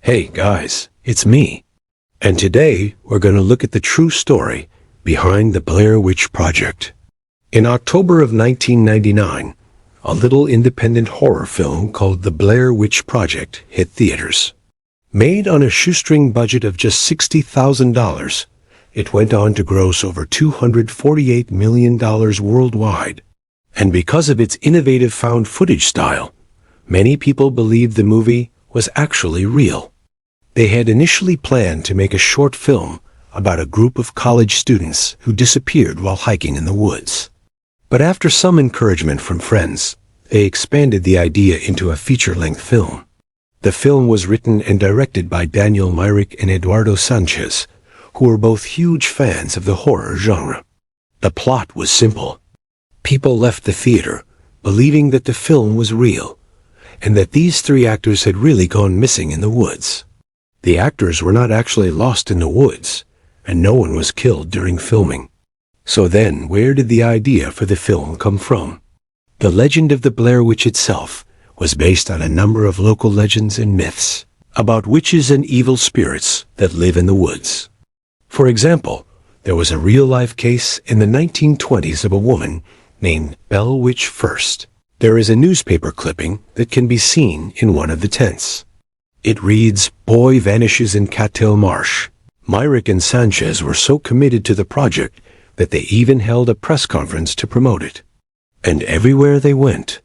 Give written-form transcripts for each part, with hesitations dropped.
Hey guys, it's me. And today we're going to look at the true story behind the Blair Witch Project. In October of 1999, a little independent horror film called The Blair Witch Project hit theaters. Made on a shoestring budget of just $60,000, it went on to gross over $248 million worldwide. And because of its innovative found footage style, many people believed the movie was actually real. They had initially planned to make a short film about a group of college students who disappeared while hiking in the woods. But after some encouragement from friends, they expanded the idea into a feature-length film. The film was written and directed by Daniel Myrick and Eduardo Sanchez, who were both huge fans of the horror genre. The plot was simple. People left the theater believing that the film was real, and that these three actors had really gone missing in the woods. The actors were not actually lost in the woods, and no one was killed during filming. So then, where did the idea for the film come from? The legend of the Blair Witch itself was based on a number of local legends and myths about witches and evil spirits that live in the woods. For example, there was a real-life case in the 1920s of a woman named Blair Witch First. There is a newspaper clipping that can be seen in one of the tents. It reads, "Boy vanishes in Cattail Marsh." Myrick and Sanchez were so committed to the project that they even held a press conference to promote it. And everywhere they went,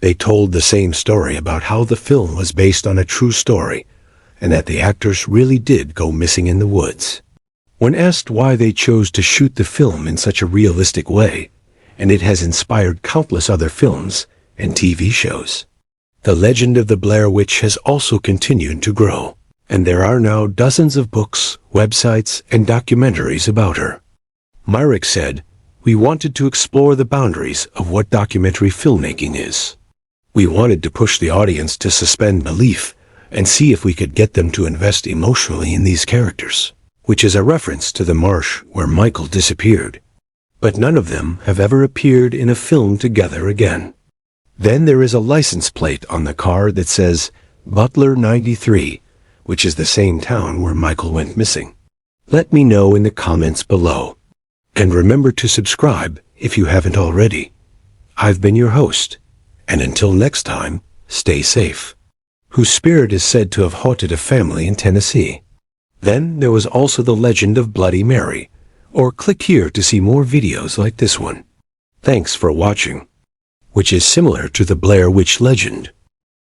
they told the same story about how the film was based on a true story, and that the actors really did go missing in the woods. When asked why they chose to shoot the film in such a realistic way, and it has inspired countless other films and TV shows, the legend of the Blair Witch has also continued to grow, and there are now dozens of books, websites, and documentaries about her. Myrick said, "We wanted to explore the boundaries of what documentary filmmaking is. We wanted to push the audience to suspend belief and see if we could get them to invest emotionally in these characters," which is a reference to the marsh where Michael disappeared. But none of them have ever appeared in a film together again. Then there is a license plate on the car that says Butler 93, which is the same town where Michael went missing. Let me know in the comments below. And remember to subscribe if you haven't already. I've been your host, and until next time, stay safe. Whose spirit is said to have haunted a family in Tennessee. Then there was also the legend of Bloody Mary, or click here to see more videos like this one. Thanks for watching. Which is similar to the Blair Witch legend.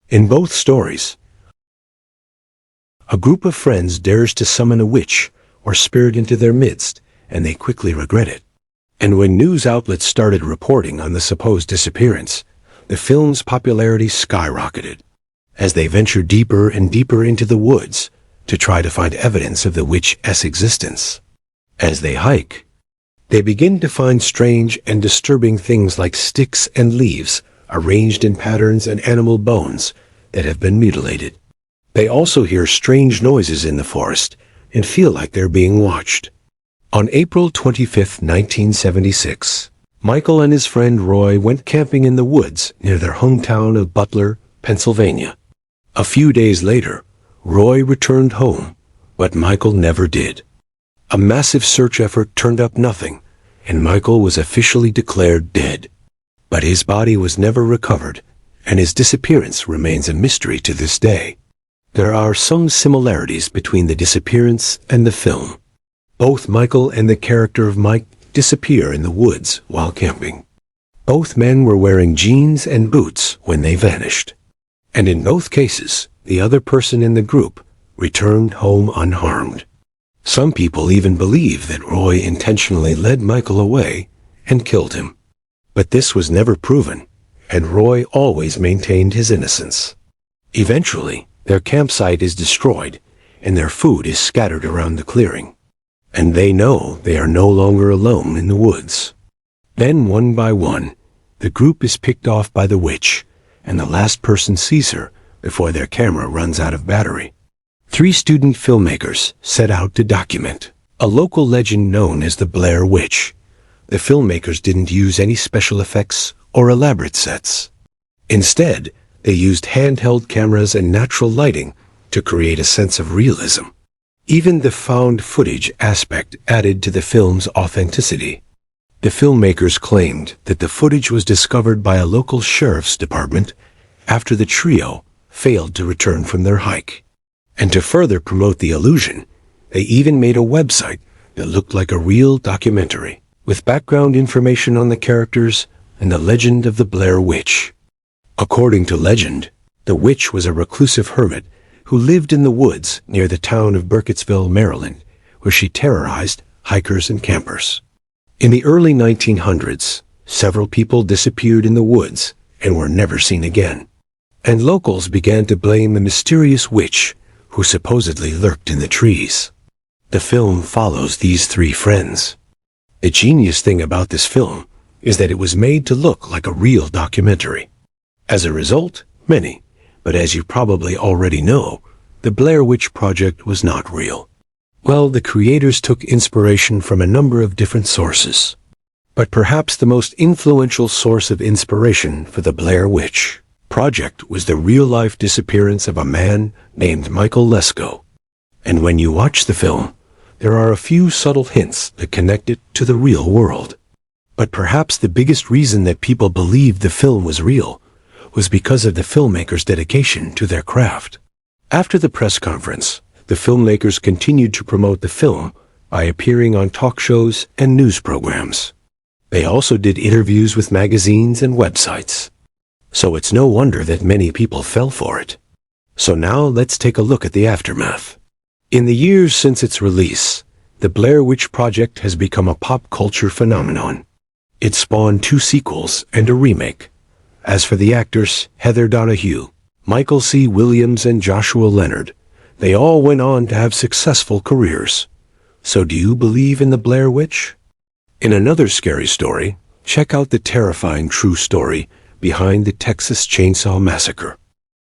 In both stories, a group of friends dares to summon a witch or spirit into their midst, and they quickly regret it. And when news outlets started reporting on the supposed disappearance, the film's popularity skyrocketed, as they ventured deeper and deeper into the woods to try to find evidence of the witch's existence. As they hike, they begin to find strange and disturbing things like sticks and leaves arranged in patterns and animal bones that have been mutilated. They also hear strange noises in the forest and feel like they're being watched. On April 25, 1976, Michael and his friend Roy went camping in the woods near their hometown of Butler, Pennsylvania. A few days later, Roy returned home, but Michael never did. A massive search effort turned up nothing, and Michael was officially declared dead. But his body was never recovered, and his disappearance remains a mystery to this day. There are some similarities between the disappearance and the film. Both Michael and the character of Mike disappear in the woods while camping. Both men were wearing jeans and boots when they vanished. And in both cases, the other person in the group returned home unharmed. Some people even believe that Roy intentionally led Michael away and killed him. But this was never proven, and Roy always maintained his innocence. Eventually, their campsite is destroyed, and their food is scattered around the clearing. And they know they are no longer alone in the woods. Then, one by one, the group is picked off by the witch, and the last person sees her before their camera runs out of battery. 3 student filmmakers set out to document a local legend known as the Blair Witch. The filmmakers didn't use any special effects or elaborate sets. Instead, they used handheld cameras and natural lighting to create a sense of realism. Even the found footage aspect added to the film's authenticity. The filmmakers claimed that the footage was discovered by a local sheriff's department after the trio failed to return from their hike. And to further promote the illusion, they even made a website that looked like a real documentary, with background information on the characters and the legend of the Blair Witch. According to legend, the witch was a reclusive hermit who lived in the woods near the town of Burkittsville, Maryland, where she terrorized hikers and campers. In the early 1900s, several people disappeared in the woods and were never seen again. And locals began to blame the mysterious witch who supposedly lurked in the trees. The film follows these three friends. The genius thing about this film is that it was made to look like a real documentary. As a result, many, but as you probably already know, the Blair Witch Project was not real. Well, the creators took inspiration from a number of different sources. But perhaps the most influential source of inspiration for the Blair Witch Project was the real-life disappearance of a man named Michael Lesko. And when you watch the film, there are a few subtle hints that connect it to the real world. But perhaps the biggest reason that people believed the film was real was because of the filmmakers' dedication to their craft. After the press conference, the filmmakers continued to promote the film by appearing on talk shows and news programs. They also did interviews with magazines and websites. So it's no wonder that many people fell for it. So now let's take a look at the aftermath. In the years since its release, the Blair Witch Project has become a pop culture phenomenon. It spawned 2 sequels and a remake. As for the actors, Heather Donahue, Michael C. Williams, and Joshua Leonard, they all went on to have successful careers. So do you believe in the Blair Witch? In another scary story, check out the terrifying true story behind the Texas Chainsaw Massacre.